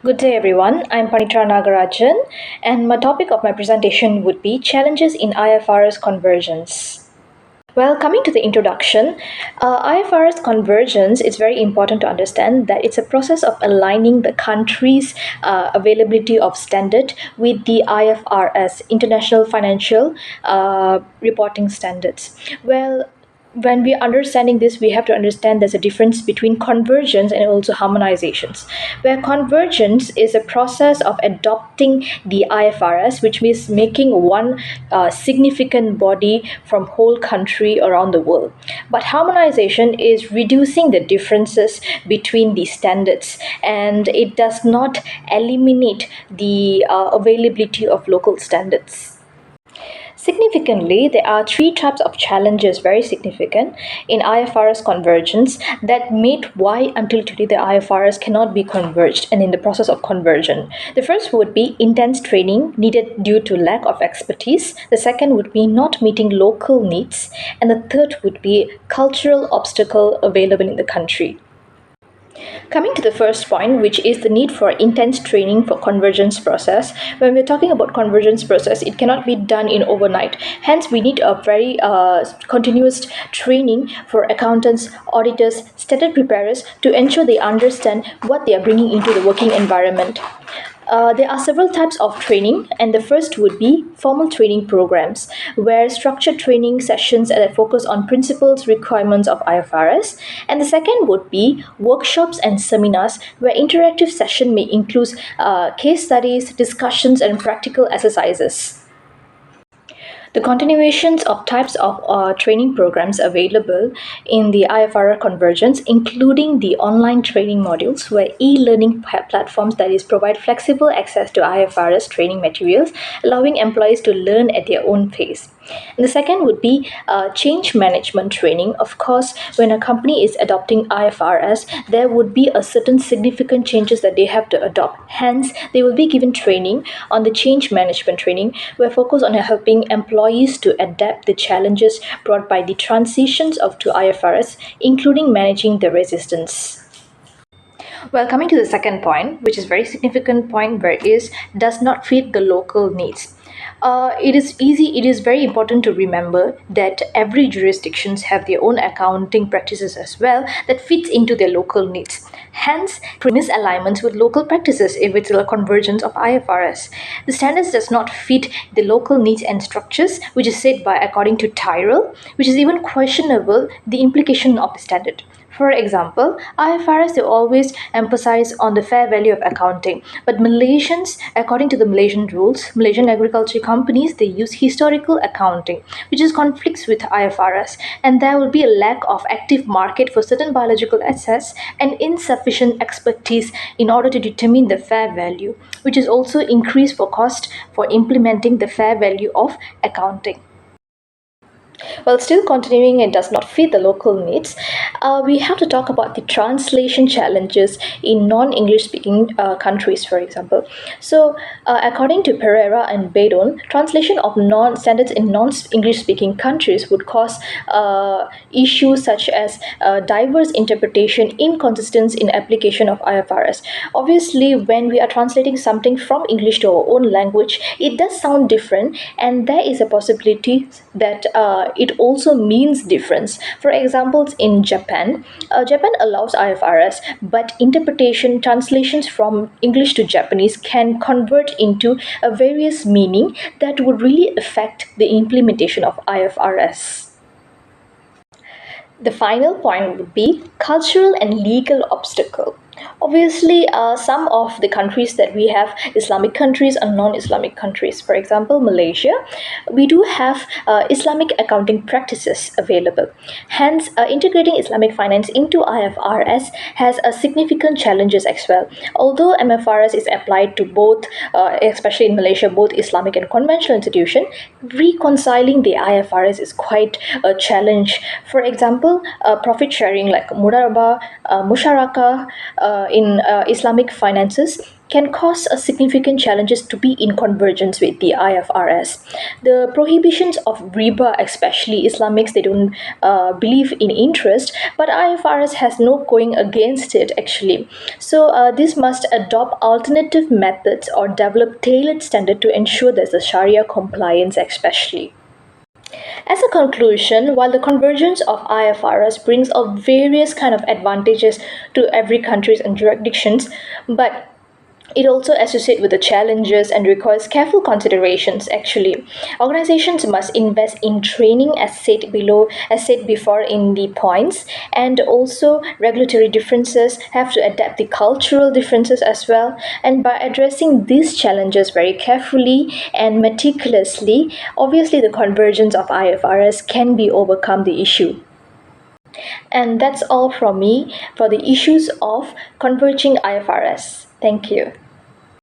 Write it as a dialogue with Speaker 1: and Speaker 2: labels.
Speaker 1: Good day, everyone. I'm Paneethraa Nagarajan, and my topic of my presentation would be challenges in IFRS convergence. Well, coming to the introduction, IFRS convergence, it's very important to understand that it's a process of aligning the country's availability of standard with the IFRS, International Financial Reporting Standards. Well, when we are understanding this, we have to understand there's a difference between convergence and also harmonizations. Where convergence is a process of adopting the IFRS, which means making one significant body from whole country around the world. But harmonization is reducing the differences between the standards, and it does not eliminate the availability of local standards. Significantly, there are three types of challenges very significant in IFRS convergence that made why until today the IFRS cannot be converged and in the process of conversion. The first would be intense training needed due to lack of expertise. The second would be not meeting local needs. And the third would be cultural obstacle available in the country. Coming to the first point, which is the need for intense training for convergence process. When we're talking about convergence process, it cannot be done in overnight. Hence, we need a very continuous training for accountants, auditors, standard preparers to ensure they understand what they are bringing into the working environment. There are several types of training, and the first would be formal training programs, where structured training sessions that focus on principles, requirements of IFRS. And the second would be workshops and seminars, where interactive session may include case studies, discussions, and practical exercises. The continuations of types of training programs available in the IFRS convergence, including the online training modules, where e-learning platforms that is provide flexible access to IFRS training materials, allowing employees to learn at their own pace. And the second would be change management training. Of course, when a company is adopting IFRS, there would be a certain significant changes that they have to adopt. Hence, they will be given training on the change management training, where focus on helping employees to adapt the challenges brought by the transitions of to IFRS, including managing the resistance. Well, coming to the second point, which is very significant point, where is does not fit the local needs. It is very important to remember that every jurisdictions have their own accounting practices as well that fits into their local needs. Hence, misalignments with local practices if it's a convergence of IFRS. The standards does not fit the local needs and structures, which is said by according to Tyrrell, which is even questionable the implication of the standard. For example, IFRS they always emphasize on the fair value of accounting, but Malaysians, according to the Malaysian rules, Malaysian agriculture companies they use historical accounting, which is conflicts with IFRS, and there will be a lack of active market for certain biological assets and insufficient expertise in order to determine the fair value, which is also increased for cost for implementing the fair value of accounting. While still continuing and does not fit the local needs, we have to talk about the translation challenges in non-English speaking countries, for example. So, according to Pereira and Badon, translation of non-standards in non-English speaking countries would cause issues such as diverse interpretation, inconsistency in application of IFRS. Obviously, when we are translating something from English to our own language, it does sound different, and there is a possibility that it also means difference. For examples, in Japan, Japan allows IFRS, but interpretation translations from English to Japanese can convert into a various meaning that would really affect the implementation of IFRS. The final point would be cultural and legal obstacle. Obviously, some of the countries that we have, Islamic countries and non-Islamic countries, for example, Malaysia, we do have Islamic accounting practices available. Hence, integrating Islamic finance into IFRS has a significant challenges as well. Although MFRS is applied to both, especially in Malaysia, both Islamic and conventional institution, reconciling the IFRS is quite a challenge. For example, profit sharing like Murarabah, Musharaka in Islamic finances can cause a significant challenges to be in convergence with the IFRS. The prohibitions of riba, especially Islamics, they don't believe in interest, but IFRS has no going against it actually. So this must adopt alternative methods or develop tailored standard to ensure there's a Sharia compliance especially. As a conclusion, while the convergence of IFRS brings up various kind of advantages to every countries and jurisdictions, but it also associates with the challenges and requires careful considerations actually. Organizations must invest in training as said before in the points, and also regulatory differences have to adapt the cultural differences as well. And by addressing these challenges very carefully and meticulously, obviously the convergence of IFRS can be overcome the issue. And that's all from me for the issues of converging IFRS. Thank you.